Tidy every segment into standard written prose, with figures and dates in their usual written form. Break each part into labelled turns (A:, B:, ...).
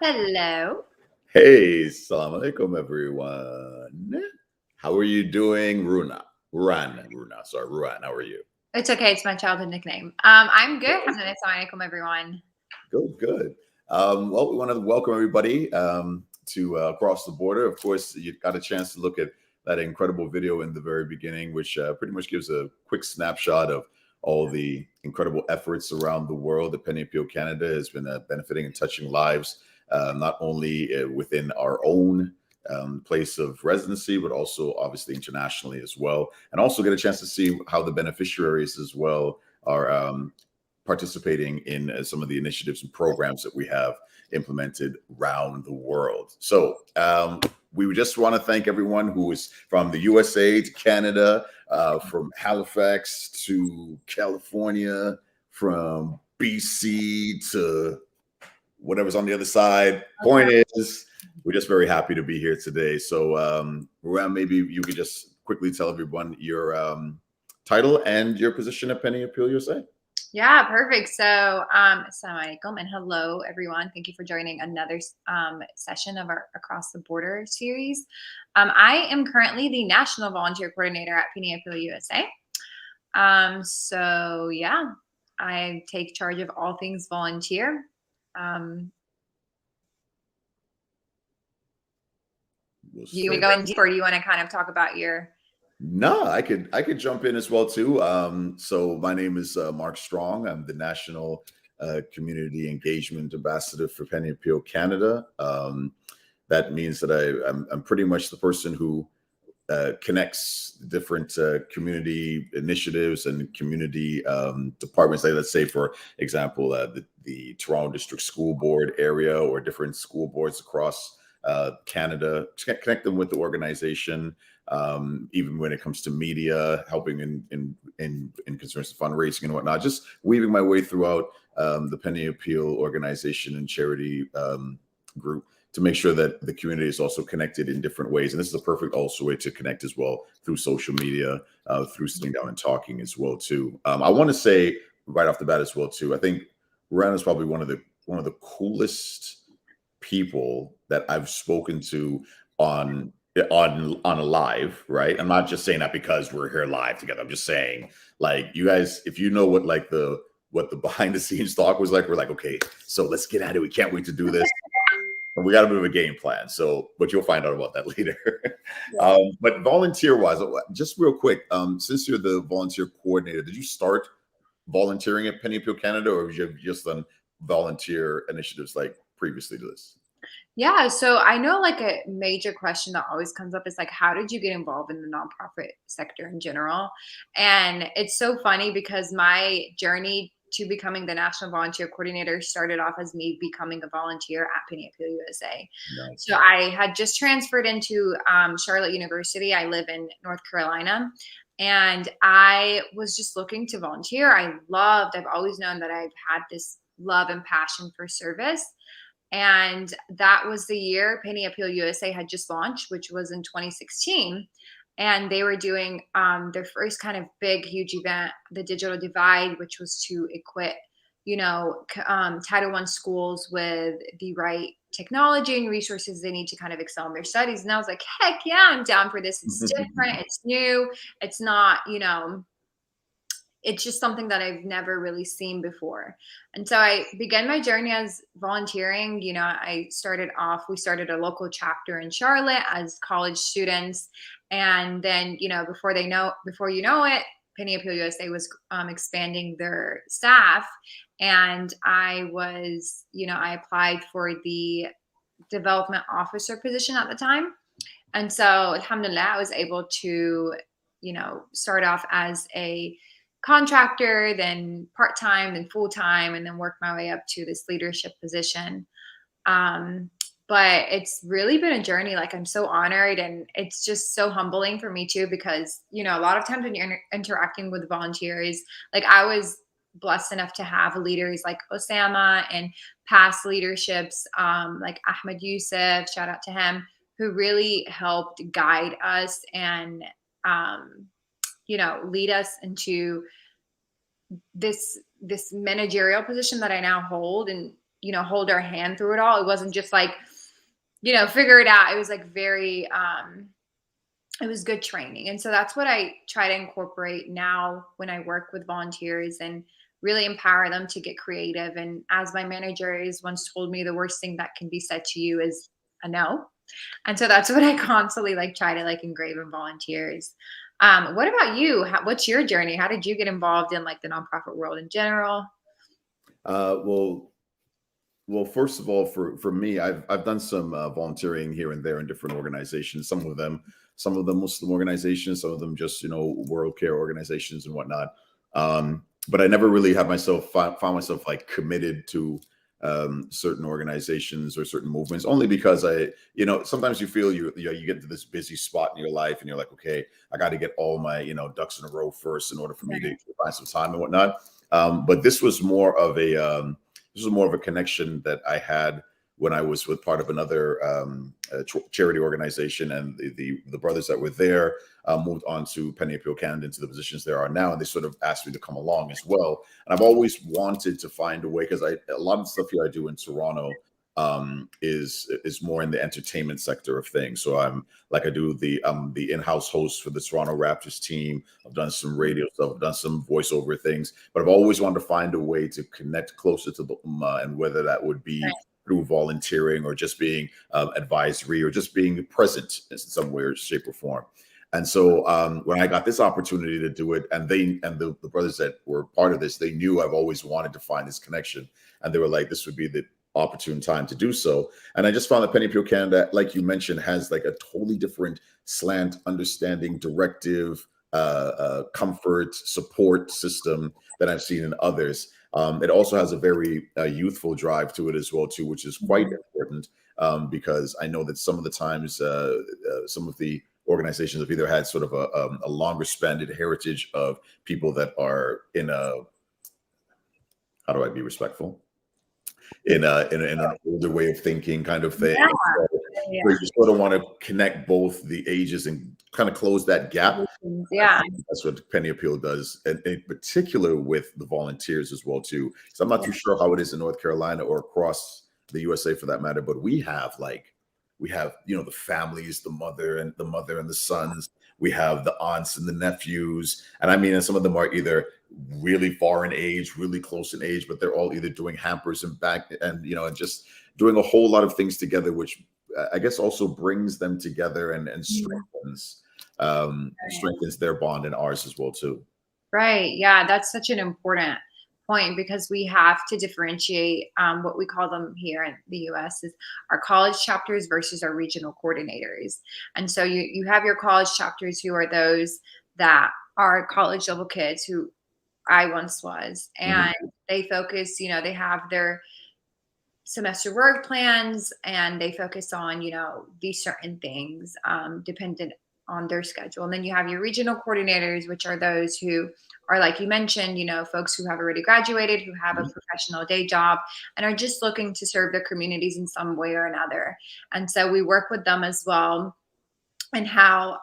A: Hello.
B: Hey, salam alaikum, everyone. How are you doing, Ruann. Sorry, Ruann. How are you?
A: It's okay. It's my childhood nickname. I'm good. Assalamualaikum, everyone.
B: Good, good. Well, we want to welcome everybody to Across the Border. Of course, you got a chance to look at that incredible video in the very beginning, which pretty much gives a quick snapshot of all the incredible efforts around the world that Penny Appeal Canada has been benefiting and touching lives, not only within our own place of residency, but also obviously internationally as well. And also get a chance to see how the beneficiaries as well are participating in some of the initiatives and programs that we have implemented around the world. So we just want to thank everyone who is from the USA to Canada, from Halifax to California, from BC to whatever's on the other side. Point is, we're just very happy to be here today. So, Ruann, maybe you could just quickly tell everyone your title and your position at Penny Appeal USA.
A: Yeah, perfect. So, assalamualaikum and hello, everyone. Thank you for joining another session of our Across the Border series. I am currently the National Volunteer Coordinator at Penny Appeal USA. So yeah, I take charge of all things volunteer. Do you want to go in deep, or do you want to kind of talk about your?
B: No, I could jump in as well too. So my name is Mark Strong. I'm the National Community Engagement Ambassador for Penny Appeal Canada. That means that I'm pretty much the person who connects different community initiatives and community departments. Like, let's say, for example, the Toronto District School Board area or different school boards across Canada, connect them with the organization. Even when it comes to media, helping in concerns of fundraising and whatnot, just weaving my way throughout the Penny Appeal organization and charity group to make sure that the community is also connected in different ways. And this is a perfect also way to connect as well through social media, through sitting down and talking as well too. I want to say right off the bat as well too, I think Ruann is probably one of the coolest people that I've spoken to on a live, right? I'm not just saying that because we're here live together. I'm just saying, like, you guys, if you know what the behind the scenes talk was like, we're like, okay, so let's get at it. We can't wait to do this. And we got a bit of a game plan. So, but you'll find out about that later. But volunteer wise, just real quick, since you're the volunteer coordinator, did you start volunteering at Penny Appeal Canada, or have you just done volunteer initiatives like previously to this?
A: Yeah, so I know like a major question that always comes up is like, how did you get involved in the nonprofit sector in general? And it's so funny because my journey to becoming the National Volunteer Coordinator started off as me becoming a volunteer at Penny Appeal USA.
B: Nice.
A: So I had just transferred into Charlotte University. I live in North Carolina. And I was just looking to volunteer. I've always known that I've had this love and passion for service. And that was the year Penny Appeal USA had just launched, which was in 2016. And they were doing their first kind of big, huge event, the Digital Divide, which was to equip, Title I schools with the right technology and resources they need to kind of excel in their studies. And I was like, heck yeah, I'm down for this. It's different. It's new. It's not, it's just something that I've never really seen before. And so I began my journey as volunteering. We started a local chapter in Charlotte as college students. And then, before you know it, Penny Appeal USA was expanding their staff. And I applied for the development officer position at the time. And so, alhamdulillah, I was able to, start off as a contractor, then part-time, then full-time, and then work my way up to this leadership position. But it's really been a journey. Like, I'm so honored, and it's just so humbling for me too, because, a lot of times when you're interacting with volunteers, like I was blessed enough to have leaders like Osama and past leaderships, like Ahmed Youssef, shout out to him, who really helped guide us and, lead us into this managerial position that I now hold. And, hold our hand through it all. It wasn't just like, figure it out. It was like very, it was good training. And so that's what I try to incorporate now when I work with volunteers and really empower them to get creative. And as my manager has once told me, the worst thing that can be said to you is a no. And so that's what I constantly like try to like engrave in volunteers. What about you? What's your journey? How did you get involved in like the nonprofit world in general?
B: Well, first of all, for me, I've done some volunteering here and there in different organizations. Some of them Muslim organizations, some of them just world care organizations and whatnot. But I never really have found myself like committed to certain organizations or certain movements, only because sometimes you feel you get into this busy spot in your life and you're like, okay, I got to get all my ducks in a row first in order for me to find some time and whatnot. But this was more of a connection that I had when I was with part of another charity organization, and the brothers that were there moved on to Penny Appeal Canada into the positions there are now, and they sort of asked me to come along as well. And I've always wanted to find a way, because a lot of the stuff here I do in Toronto is more in the entertainment sector of things. So I do the in-house host for the Toronto Raptors team. I've done some radio stuff, I've done some voiceover things, but I've always wanted to find a way to connect closer to the Ummah, and whether that would be through volunteering or just being advisory or just being present in some way or shape or form. And so when I got this opportunity to do it, and the brothers that were part of this, they knew I've always wanted to find this connection, and they were like, this would be the opportune time to do so. And I just found that Penny Appeal Canada, like you mentioned, has like a totally different slant, understanding, directive, comfort, support system that I've seen in others. It also has a very youthful drive to it as well, too, which is quite important, because I know that some of the times some of the organizations have either had sort of a longer spended heritage of people that are in a, how do I be respectful? In an older way of thinking kind of thing.
A: Yeah.
B: Where you sort of want to connect both the ages and kind of close that gap.
A: Yeah.
B: That's what Penny Appeal does, and in particular with the volunteers as well too. So I'm not too sure how it is in North Carolina or across the USA for that matter, but we have the families, the mother and the sons. We have the aunts and the nephews, and I mean, and some of them are either really far in age, really close in age, but they're all either doing hampers and and just doing a whole lot of things together, which I guess also brings them together and strengthens their bond and ours as well too.
A: Right. Yeah, that's such an important point, because we have to differentiate what we call them here in the US is our college chapters versus our regional coordinators. And so you have your college chapters, who are those that are college level kids, who I once was, and they focus, they have their semester work plans, and they focus on, these certain things dependent on their schedule. And then you have your regional coordinators, which are those who are, like you mentioned, folks who have already graduated, who have a professional day job and are just looking to serve their communities in some way or another. And so we work with them as well, and how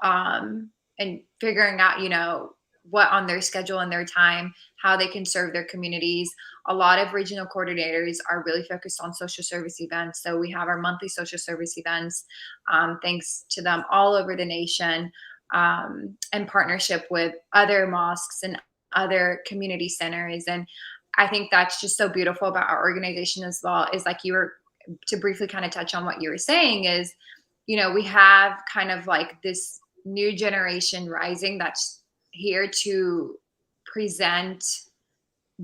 A: and figuring out, what on their schedule and their time, how they can serve their communities. A lot of regional coordinators are really focused on social service events. So we have our monthly social service events, thanks to them, all over the nation, in partnership with other mosques and other community centers. And I think that's just so beautiful about our organization as well, is like you were, to briefly kind of touch on what you were saying, is, we have kind of like this new generation rising that's here to present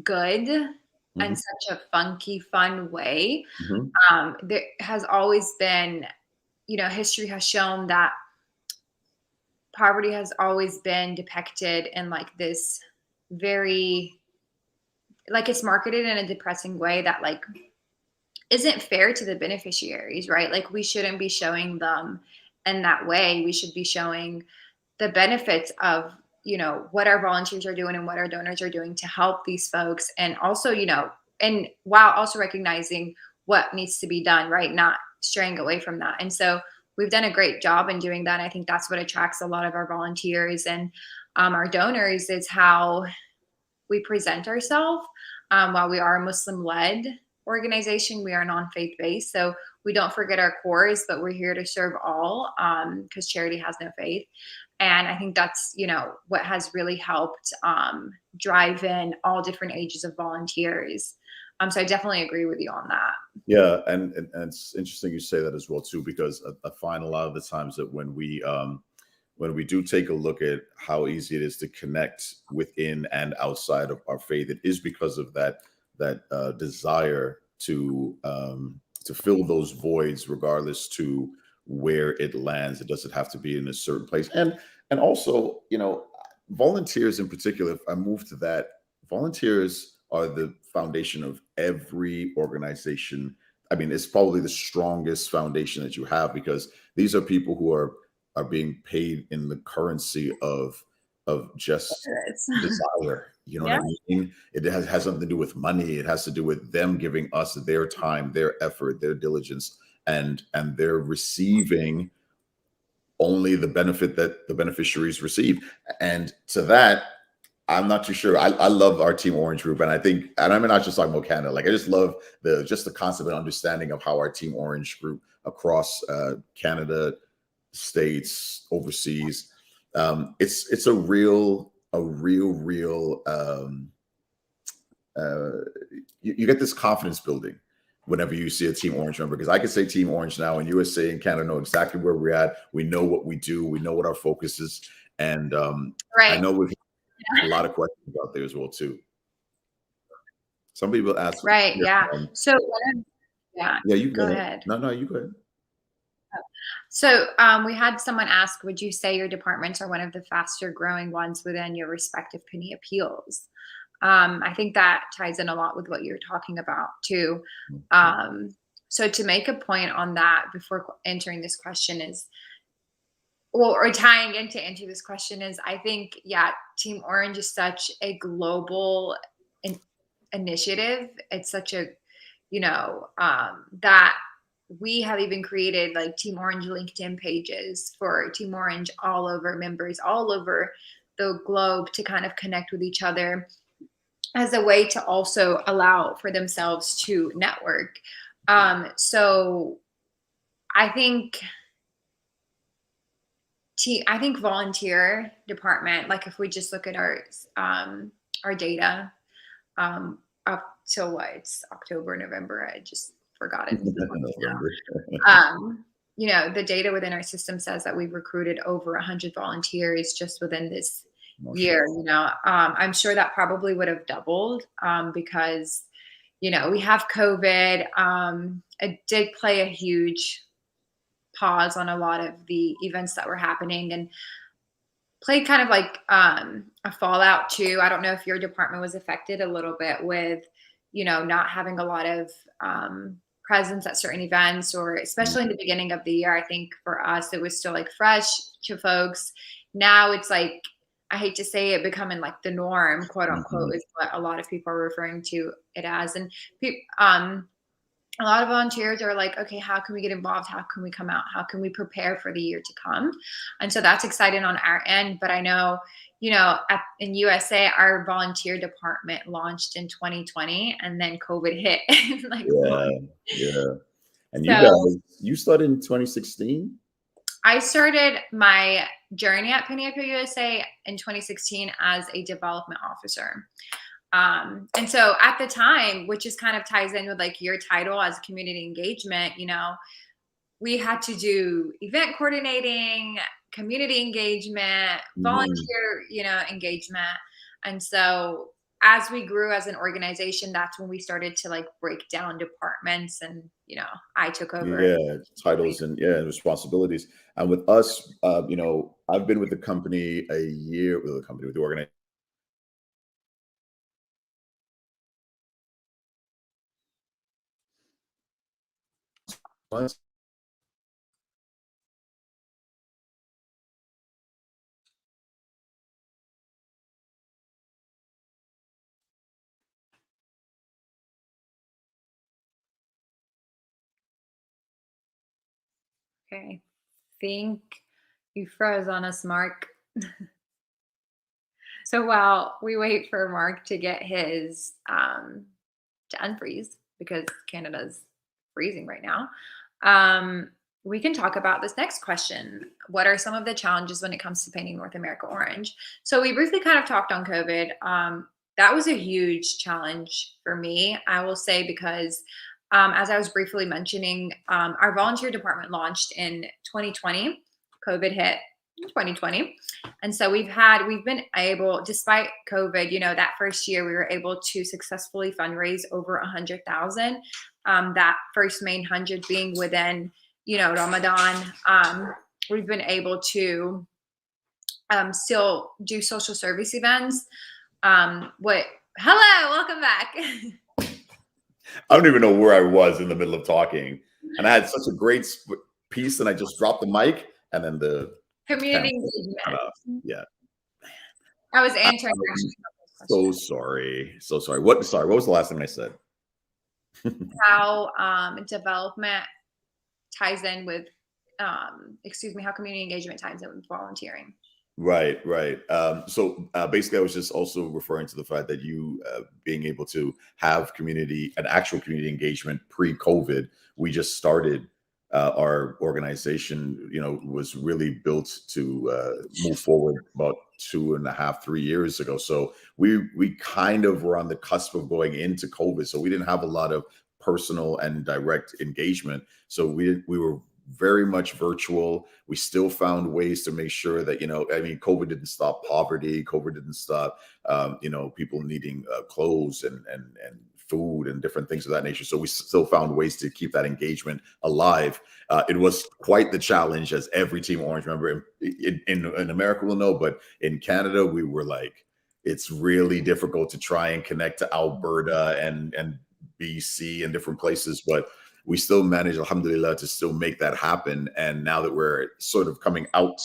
A: good in such a funky, fun way. There has always been, history has shown that poverty has always been depicted in like this very, like, it's marketed in a depressing way that like isn't fair to the beneficiaries, right? Like, we shouldn't be showing them in that way. We should be showing the benefits of, what our volunteers are doing and what our donors are doing to help these folks. And also, and while also recognizing what needs to be done, right? Not straying away from that. And so we've done a great job in doing that. And I think that's what attracts a lot of our volunteers and our donors, is how we present ourselves. While we are a Muslim-led organization. We are non-faith based, so we don't forget our cores, but we're here to serve all, because charity has no faith. And I think that's, what has really helped drive in all different ages of volunteers. So I definitely agree with you on that.
B: Yeah, and it's interesting you say that as well too, because I find a lot of the times that when we do take a look at how easy it is to connect within and outside of our faith, it is because of that desire to fill those voids, regardless to where it lands. It doesn't have to be in a certain place, and also, volunteers in particular. If I move to that, volunteers are the foundation of every organization. I mean, it's probably the strongest foundation that you have, because these are people who are being paid in the currency of just
A: It's-
B: desire. You know what
A: yeah.
B: I mean? It has something to do with money. It has to do with them giving us their time, their effort, their diligence, and they're receiving only the benefit that the beneficiaries receive. And to that, I'm not too sure. I love our Team Orange group, and I think, and I'm not just talking about Canada. Like, I just love the concept and understanding of how our Team Orange group across Canada, states, overseas. It's a real. You get this confidence building whenever you see a Team Orange member, because I can say Team Orange now, and USA and Canada know exactly where we're at. We know what we do. We know what our focus is, and I
A: Right.
B: know we've a lot of questions out there as well too. Some people ask,
A: Right.
B: yeah,
A: Yeah. So, yeah,
B: yeah, you
A: go
B: go ahead.
A: ahead.
B: No, you go ahead.
A: So, we had someone ask, would you say your departments are one of the faster growing ones within your respective penny appeals? I think that ties in a lot with what you're talking about too. Um, so to make a point on that before answering this question is, well, or tying into this question is, I think, yeah, Team Orange is such a global in, initiative. It's such a, that we have even created like Team Orange LinkedIn pages for Team Orange all over, members all over the globe, to kind of connect with each other as a way to also allow for themselves to network. So I think I think volunteer department, like if we just look at our data, up till what, it's October, November. I just forgot it.
B: November.
A: The data within our system says that we've recruited over 100 volunteers just within this year. I'm sure that probably would have doubled, because we have COVID. It did play a huge pause on a lot of the events that were happening, and played kind of like a fallout too. I don't know if your department was affected a little bit with, not having a lot of presence at certain events, or especially in the beginning of the year. I think for us, it was still like fresh to folks. Now it's like, I hate to say it, becoming like the norm, quote unquote, is what a lot of people are referring to it as. And a lot of volunteers are like, okay, how can we get involved? How can we come out? How can we prepare for the year to come? And so that's exciting on our end. But I know, in USA, our volunteer department launched in 2020, and then COVID hit.
B: Yeah. And
A: So
B: you started in 2016?
A: I started my journey at Penny Appeal USA in 2016 as a development officer. And so at the time, which is kind of ties in with like your title as community engagement, we had to do event coordinating, community engagement, volunteer, engagement. And so as we grew as an organization, that's when we started to like break down departments, and, I took over.
B: Yeah, titles and responsibilities. And with us, I've been with the company a year, with the organization.
A: Okay. Think you froze on us, Mark. So while we wait for Mark to get his to unfreeze, because Canada's freezing right now. We can talk about this next question. What are some of the challenges when it comes to painting North America orange? So we briefly kind of talked on COVID. That was a huge challenge for me, I will say, because as I was briefly mentioning, our volunteer department launched in 2020. COVID hit in 2020. And so we've been able, despite COVID, that first year we were able to successfully fundraise over 100,000. That first main 100 being within, Ramadan. We've been able to still do social service events. Hello, welcome back.
B: I don't even know where I was in the middle of talking, and I had such a great piece, and I just dropped the mic, and then the
A: community engagement.
B: Yeah,
A: I was answering.
B: So sorry. What was the last thing I said?
A: How development ties in with, how community engagement ties in with volunteering.
B: Right. So basically, I was just also referring to the fact that you being able to have an actual community engagement pre-COVID. We just started our organization, was really built to move forward about 2.5, 3 years ago. So we kind of were on the cusp of going into COVID. So we didn't have a lot of personal and direct engagement. So we were very much virtual. We still found ways to make sure that, COVID didn't stop poverty. COVID didn't stop, people needing clothes and food and different things of that nature. So we still found ways to keep that engagement alive. It was quite the challenge, as every Team Orange member in America will know, but in Canada, we were like, it's really difficult to try and connect to Alberta and BC and different places, but we still managed, alhamdulillah, to still make that happen. And now that we're sort of coming out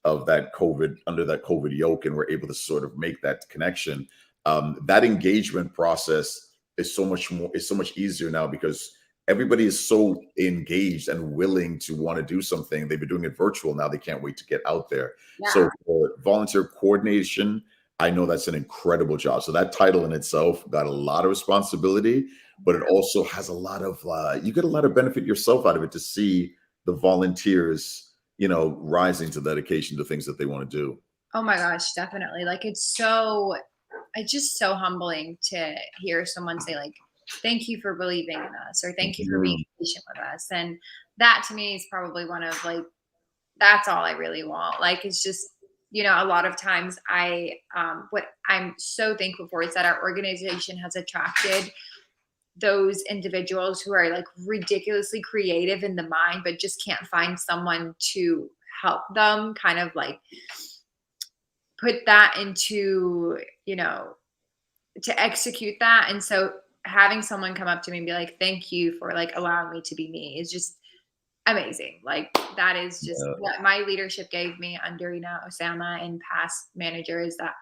B: of that COVID, under that COVID yoke, and we're able to sort of make that connection, that engagement process is so much easier now, because everybody is so engaged and willing to want to do something. They've been doing it virtual. Now they can't wait to get out there. Yeah. So for volunteer coordination, I know that's an incredible job. So that title in itself got a lot of responsibility, but it also has a lot of, you get a lot of benefit yourself out of it, to see the volunteers, rising to dedication to things that they want to do.
A: Oh my gosh, definitely. Like, it's just so humbling to hear someone say, like, thank you for believing in us, or thank you for being patient with us. And that to me is probably one of, like, that's all I really want. Like, it's just, a lot of times what I'm so thankful for is that our organization has attracted those individuals who are, like, ridiculously creative in the mind, but just can't find someone to help them kind of, like, put that into, to execute that. And so having someone come up to me and be like, thank you for, like, allowing me to be me, is just amazing. Like, that is just what my leadership gave me under, Osama and past managers, that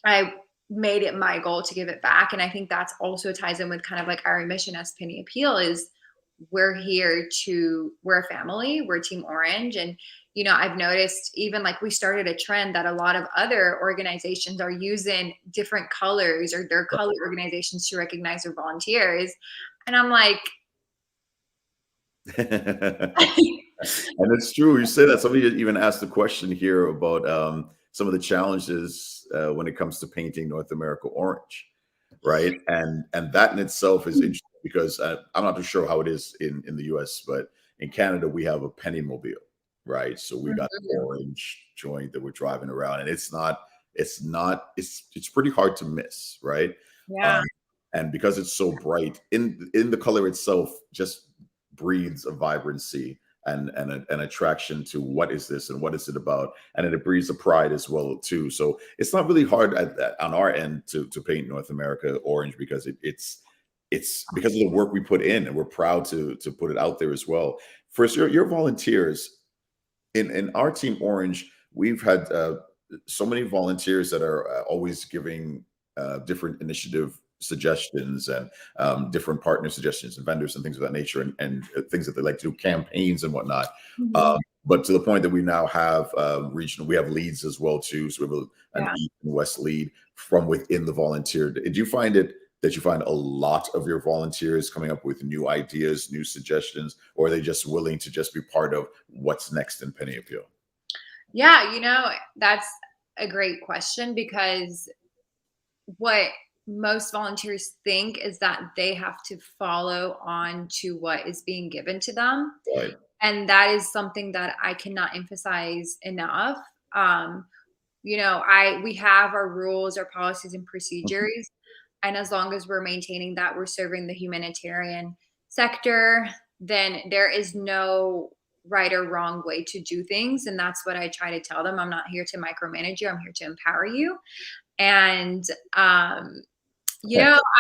A: I made it my goal to give it back. And I think that's also ties in with kind of like our mission as Penny Appeal is, we're a family, we're Team Orange. And, I've noticed even, like, we started a trend that a lot of other organizations are using different colors or their color organizations to recognize their volunteers. And I'm like,
B: and it's true. You say that. Somebody even asked the question here about some of the challenges when it comes to painting North America orange, right? And that in itself is interesting, because I'm not too sure how it is in the US, but in Canada we have a penny mobile, right? So we got the orange joint that we're driving around, and it's pretty hard to miss, right?
A: Yeah.
B: And because it's so bright, in the color itself just breathes a vibrancy and an attraction to what is this and what is it about, and then it breeds a pride as well too. So it's not really hard on our end to paint North America orange, because it's because of the work we put in, and we're proud to put it out there as well. First, your volunteers in our Team Orange, we've had so many volunteers that are always giving different initiative suggestions and different partner suggestions and vendors and things of that nature, and things that they like to do, campaigns and whatnot. But to the point that we now have regional, we have leads as well too. So we have an East and West lead from within the volunteer. Do you find that that you find a lot of your volunteers coming up with new ideas, new suggestions, or are they just willing to just be part of what's next in Penny Appeal?
A: Yeah, that's a great question, because what most volunteers think is that they have to follow on to what is being given to them.
B: Right.
A: And that is something that I cannot emphasize enough. Um, we have our rules, our policies and
B: Mhm.
A: procedures. And as long as we're maintaining that we're serving the humanitarian sector, then there is no right or wrong way to do things. And that's what I try to tell them. I'm not here to micromanage you. I'm here to empower you. And, I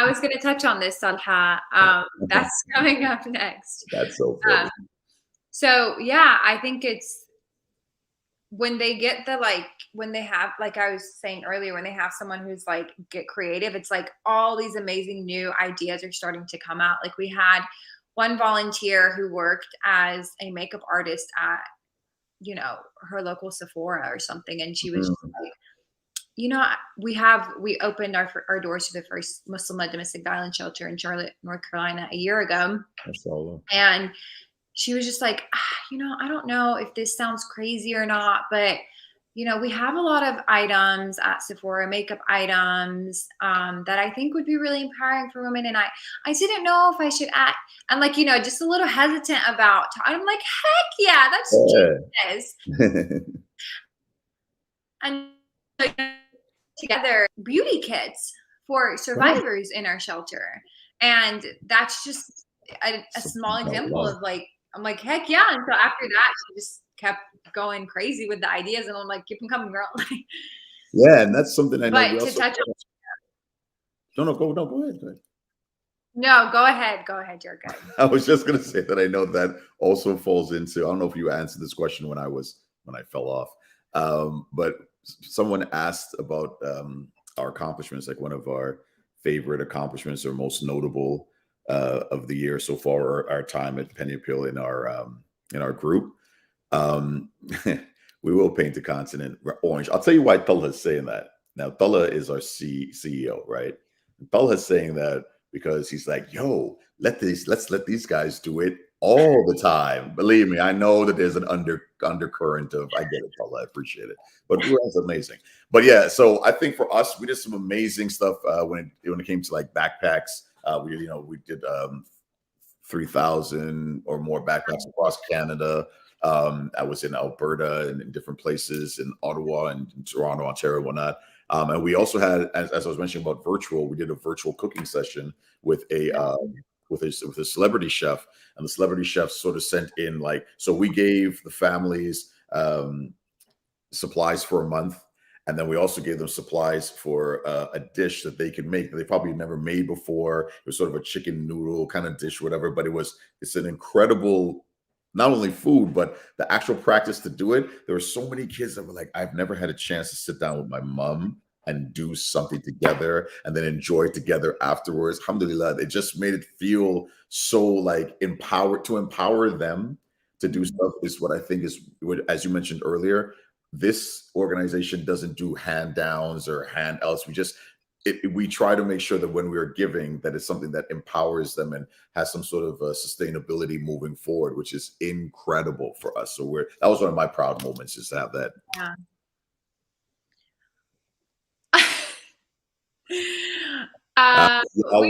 A: was going to touch on this, Salha. That's coming up next.
B: That's so
A: Um,
B: funny.
A: so yeah, I think it's when they get when they have, like I was saying earlier, when they have someone who's like, get creative, it's like all these amazing new ideas are starting to come out. Like we had one volunteer who worked as a makeup artist at, her local Sephora or something. And she was just
B: Mhm.
A: like, we opened our doors to the first Muslim-led domestic violence shelter in Charlotte, North Carolina a year ago.
B: That's all.
A: And she was just like, I don't know if this sounds crazy or not, but we have a lot of items at Sephora, makeup items, that I think would be really empowering for women. And I didn't know if I should act. And like, just a little hesitant about. I'm like, heck yeah, that's genius.
B: Yeah.
A: And together beauty kits for
B: Right.
A: survivors in our shelter. And that's just a small
B: Something I
A: example
B: love.
A: of like, I'm like, heck yeah. And so after that, she just kept going crazy with the ideas. And I'm like, keep them coming, girl.
B: Yeah, and that's something I know we
A: But to
B: also.
A: touch on,
B: No, no, go ahead. Go ahead.
A: no, go ahead. Go ahead. You're good.
B: I was just gonna say that I know that also falls into. I don't know if you answered this question when I fell off, but someone asked about our accomplishments, like one of our favorite accomplishments or most notable of the year so far, or our time at Penny Appeal in our group. Um, we will paint the continent orange. I'll tell you why Talha is saying that. Now, Talha is our CEO, right? Talha is saying that because he's like, yo, let's let these guys do it all the time. Believe me, I know that there's an undercurrent of, I get it, Talha, I appreciate it. But Ruann's amazing. But yeah, so I think for us, we did some amazing stuff when it came to like backpacks. We did 3,000 or more backpacks across Canada. I was in Alberta and in different places in Ottawa and in Toronto, Ontario, and whatnot. And we also had, as I was mentioning about virtual, we did a virtual cooking session with a celebrity chef, and the celebrity chef sort of sent in so we gave the families supplies for a month. And then we also gave them supplies for a dish that they could make that they probably never made before. It was sort of a chicken noodle kind of dish, whatever. But it's an incredible, not only food, but the actual practice to do it. There were so many kids that were like, I've never had a chance to sit down with my mom and do something together and then enjoy it together afterwards. Alhamdulillah, it just made it feel so like empowered, to empower them to do stuff is what I think is, as you mentioned earlier, this organization doesn't do hand downs or handouts. We try to make sure that when we are giving, that it's something that empowers them and has some sort of sustainability moving forward, which is incredible for us. So that was one of my proud moments, is to have that.
A: Yeah.
B: I'll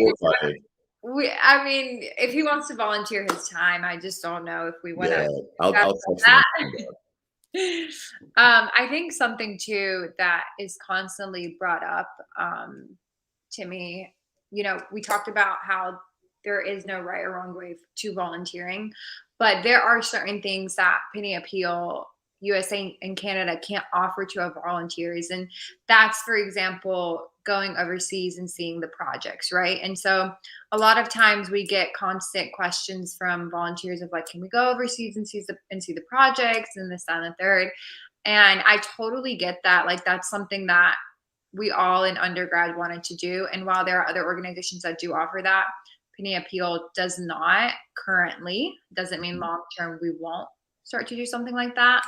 B: work on it.
A: I mean, if he wants to volunteer his time, I just don't know if we want
B: Yeah,
A: to.
B: I'll text him.
A: I think something too that is constantly brought up to me, we talked about how there is no right or wrong way to volunteering, but there are certain things that Penny Appeal USA and Canada can't offer to our volunteers. And that's, for example, going overseas and seeing the projects, right? And so a lot of times we get constant questions from volunteers of like, can we go overseas and see the projects and this, that, and the third. And I totally get that. Like, that's something that we all in undergrad wanted to do. And while there are other organizations that do offer that, Penny Appeal does not currently. Doesn't mean long term we won't start to do something like that.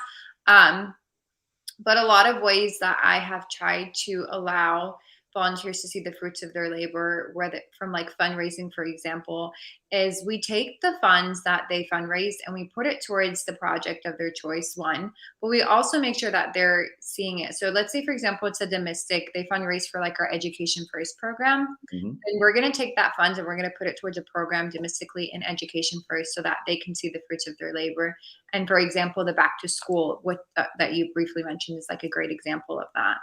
A: But a lot of ways that I have tried to allow volunteers to see the fruits of their labor, whether from like fundraising, for example, is we take the funds that they fundraise and we put it towards the project of their choice, one, but we also make sure that they're seeing it. So let's say, for example, it's a domestic, they fundraise for like our Education First program.
B: Mhm.
A: And we're going to take that funds and we're going to put it towards a program domestically in Education First so that they can see the fruits of their labor. And for example, the back to school with that you briefly mentioned is like a great example of that.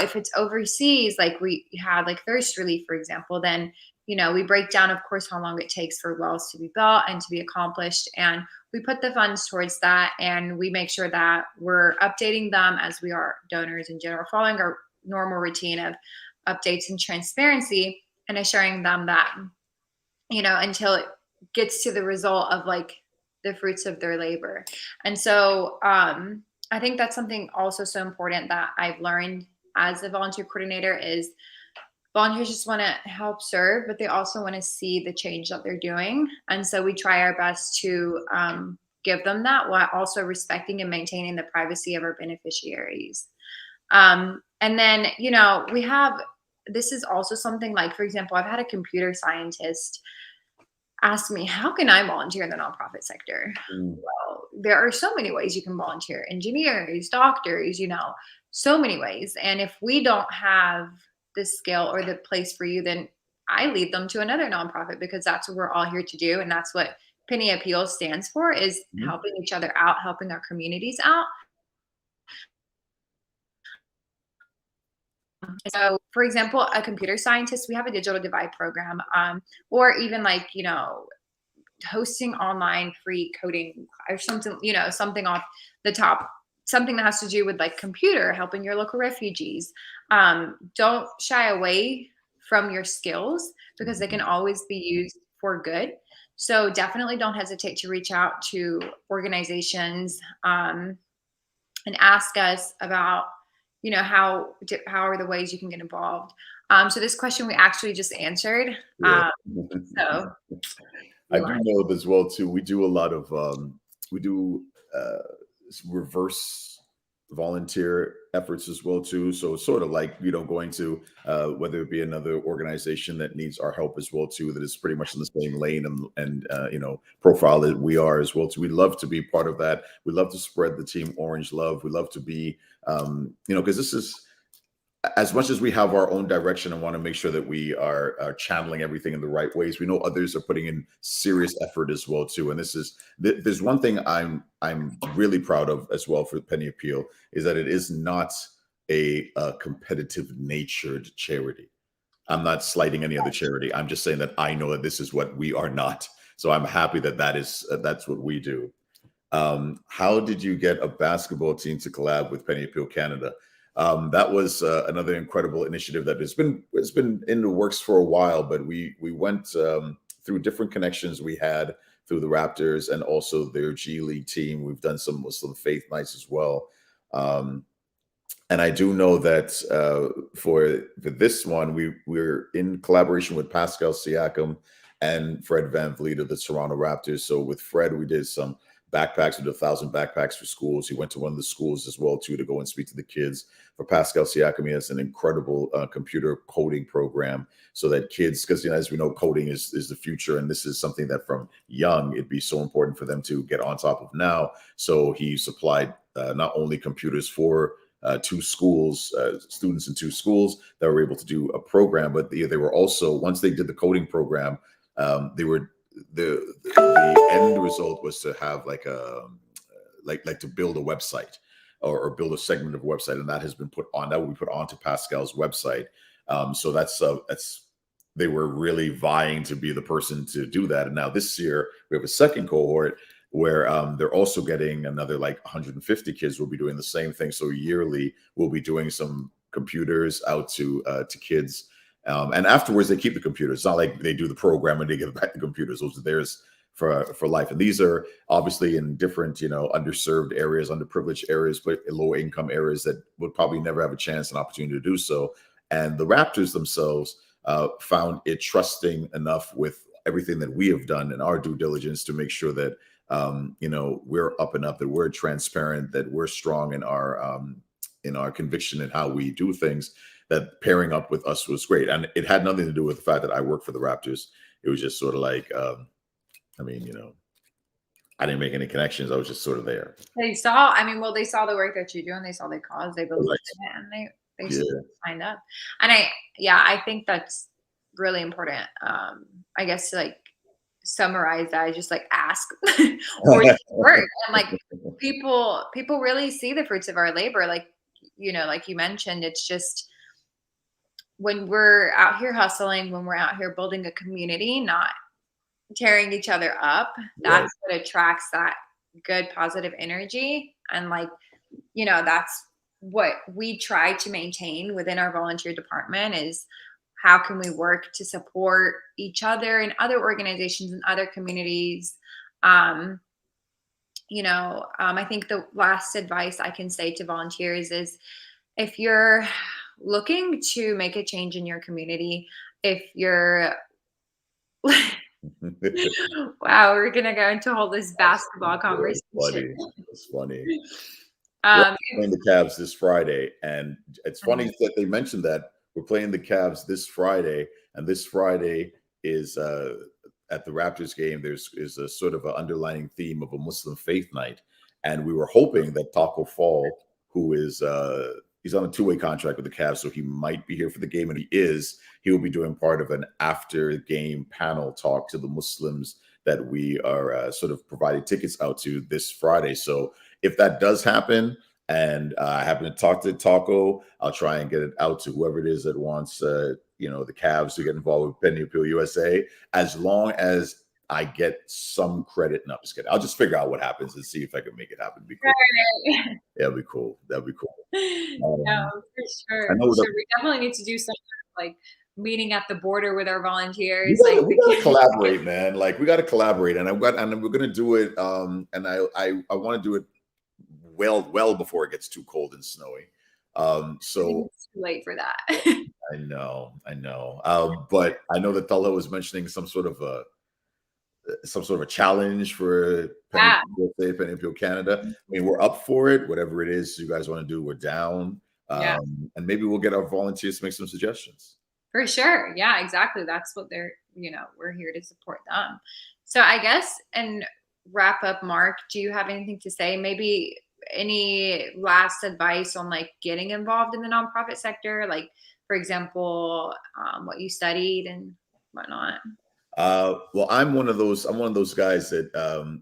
A: If it's overseas, like we had like thirst relief, for example, then, we break down, of course, how long it takes for wells to be built and to be accomplished. And we put the funds towards that. And we make sure that we're updating them as we are donors in general, following our normal routine of updates and transparency and assuring them that, until it gets to the result of like the fruits of their labor. And so, I think that's something also so important that I've learned as a volunteer coordinator is volunteers just want to help serve, but they also want to see the change that they're doing. And so we try our best to give them that while also respecting and maintaining the privacy of our beneficiaries. And then, we have, this is also something like, for example, I've had a computer scientist ask me, how can I volunteer in the nonprofit sector?
B: Mm.
A: Well, there are so many ways you can volunteer, engineers, doctors, so many ways. And if we don't have the skill or the place for you, then I lead them to another nonprofit because that's what we're all here to do. And that's what Penny Appeal stands for, is
B: Mhm.
A: helping each other out, helping our communities out. So, for example, a computer scientist, we have a digital divide program, or even like, hosting online free coding or something, something off the top, something that has to do with like computer, helping your local refugees. Don't shy away from your skills because they can
B: Mhm.
A: always be used for good. So definitely don't hesitate to reach out to organizations and ask us about, how are the ways you can get involved. So this question we actually just answered.
B: Yeah.
A: So
B: I
A: you
B: do
A: want
B: know as well too. We do a lot of we do reverse volunteer efforts as well too. So it's sort of like going to whether it be another organization that needs our help as well too, that is pretty much in the same lane and profile that we are as well too. We love to be part of that. We love to spread the Team Orange love. We love to be because this is, as much as we have our own direction and want to make sure that we are channeling everything in the right ways, we know others are putting in serious effort as well too. And this is there's one thing I'm really proud of as well for Penny Appeal, is that it is not a competitive natured charity. I'm not slighting any other charity. I'm just saying that I know that this is what we are not. So I'm happy that that's what we do. How did you get a basketball team to collab with Penny Appeal Canada? That was another incredible initiative that has been in the works for a while, but we went through different connections we had through the Raptors and also their G League team. We've done some Muslim faith nights as well. Um, and I do know that for this one, we're in collaboration with Pascal Siakam and Fred Van Vliet of the Toronto Raptors. So with Fred, we did some backpacks. We did 1,000 backpacks for schools. He went to one of the schools as well too to go and speak to the kids. For Pascal Siakam, he has an incredible computer coding program so that kids, because as we know, coding is the future, and this is something that from young it'd be so important for them to get on top of now. So he supplied not only computers for two schools, students in two schools that were able to do a program, but they were also, once they did the coding program, they were the end result was to have like a like to build a website or build a segment of a website, and that has been put on, that will be put onto Pascal's website. So that's they were really vying to be the person to do that. And now this year we have a second cohort where they're also getting another like 150 kids will be doing the same thing. So yearly we'll be doing some computers out to kids, and afterwards they keep the computers. It's not like they do the program and they give back the computers. Those are theirs for life. And these are obviously in different, underserved areas, underprivileged areas, but lower income areas that would probably never have a chance and opportunity to do so. And the Raptors themselves found it trusting enough with everything that we have done in our due diligence to make sure that we're up and up, that we're transparent, that we're strong in our conviction in how we do things, that pairing up with us was great. And it had nothing to do with the fact that I work for the Raptors. It was just sort of like, I mean, I didn't make any connections. I was just sort of there.
A: They saw, I mean, well, they saw the work that you do and they saw the cause, they believed
B: Like,
A: in it, and they
B: yeah.
A: signed up. And I think that's really important. I guess to like summarize that, I just like ask or just work. And like people really see the fruits of our labor. Like, like you mentioned, it's just when we're out here hustling, when we're out here building a community, not tearing each other up,
B: Right.
A: that's what attracts that good positive energy. And like, that's what we try to maintain within our volunteer department is how can we work to support each other and other organizations and other communities. I think the last advice I can say to volunteers is if you're looking to make a change in your community, if you're wow, we're gonna go into all this basketball conversation.
B: Funny. It's funny. We're
A: Um,
B: playing the Cavs this Friday, and it's funny that they mentioned that we're playing the Cavs this Friday, and this Friday is at the Raptors game. Is a sort of an underlying theme of a Muslim faith night, and we were hoping that Taco Fall, who is he's on a two-way contract with the Cavs, so he might be here for the game, and he will be doing part of an after-game panel talk to the Muslims that we are sort of providing tickets out to this Friday. So if that does happen, and I happen to talk to Taco, I'll try and get it out to whoever it is that wants, the Cavs to get involved with Penny Appeal USA, as long as I get some credit. No, I'm just kidding. I'll just figure out what happens and see if I can make it happen. Be cool.
A: right.
B: Yeah, that'd be cool. That'd be cool.
A: No, for sure.
B: I know
A: We definitely need to do something like meeting at the border with our volunteers.
B: We gotta collaborate, man. Like we gotta collaborate, and we're gonna do it. And I want to do it well before it gets too cold and snowy. So
A: It's too late for that.
B: I know. But I know that Tala was mentioning some sort of a challenge for Penny Appeal Canada. I mean, we're up for it. Whatever it is you guys want to do, we're down. And maybe we'll get our volunteers to make some suggestions.
A: For sure. Yeah, exactly. That's what we're here to support them. So I guess, and wrap up, Mark, do you have anything to say? Maybe any last advice on like getting involved in the nonprofit sector? Like, for example, what you studied and whatnot.
B: Well, I'm one of those guys that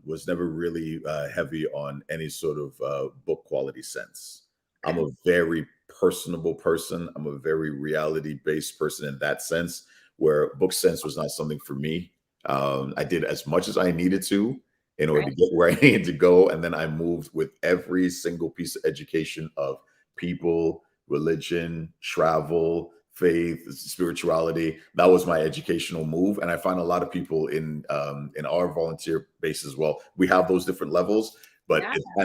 B: was never really heavy on any sort of book quality sense. Okay. I'm a very personable person. I'm a very reality-based person in that sense, where book sense was not something for me. I did as much as I needed to in order to get where I needed to go. And then I moved with every single piece of education of people, religion, travel, faith, spirituality. That was my educational move. And I find a lot of people in our volunteer base as well. We have those different levels, but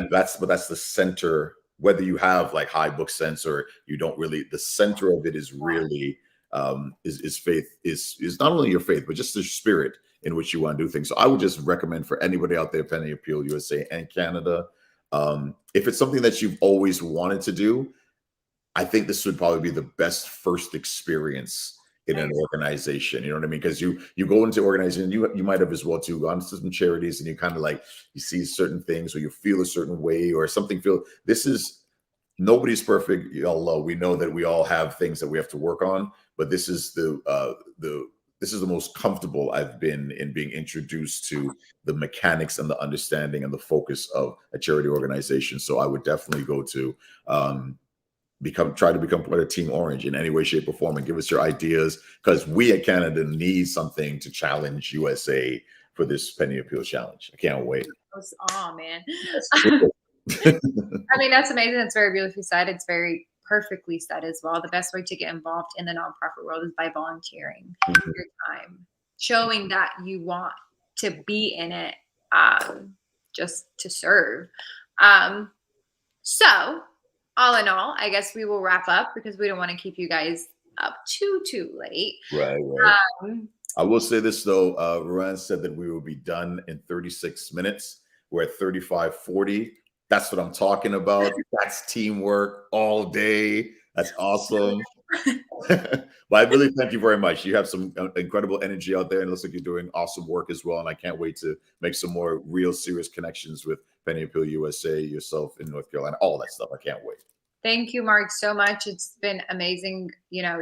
B: that's the center. Whether you have like high book sense or you don't really, the center of it is really is faith, is not only your faith, but just the spirit in which you want to do things. So I would just recommend for anybody out there, Penny Appeal USA and Canada, if it's something that you've always wanted to do, I think this would probably be the best first experience in an organization. You know what I mean? Because you go into organization, you might have as well too gone to some charities, and you kind of like you see certain things or you feel a certain way or something. Nobody's perfect. Although we know that we all have things that we have to work on, but this is the most comfortable I've been in being introduced to the mechanics and the understanding and the focus of a charity organization. So I would definitely go to try to become part of Team Orange in any way, shape, or form, and give us your ideas, because we at Canada need something to challenge USA for this Penny Appeal Challenge. I can't wait.
A: Oh man. I mean, that's amazing. It's very beautifully said. It's very perfectly said as well. The best way to get involved in the nonprofit world is by volunteering your time, showing that you want to be in it, just to serve. So all in all, I guess we will wrap up because we don't want to keep you guys up too late.
B: Right. I will say this though. Ruann said that we will be done in 36 minutes. We're at 35:40. That's what I'm talking about. That's teamwork all day. That's awesome. But I really thank you very much. You have some incredible energy out there, and it looks like you're doing awesome work as well. And I can't wait to make some more real serious connections with Penny Appeal USA, yourself in North Carolina, all that stuff. I can't wait.
A: Thank you, Mark, so much. It's been amazing,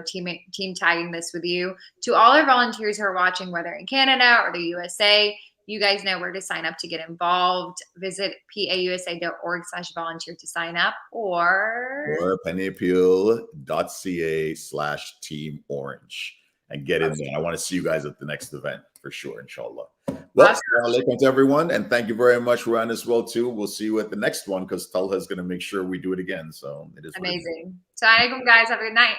A: team tagging this with you. To all our volunteers who are watching, whether in Canada or the USA, you guys know where to sign up to get involved. Visit pausa.org/volunteer to sign up, or
B: pennyappeal.ca/team orange and get in there. I want to see you guys at the next event for sure, inshallah. Well, alaikum to everyone, and thank you very much, Ruann, as well too. We'll see you at the next one because Talha is going to make sure we do it again. So it is
A: amazing. So, alaikum, guys. Have a good night.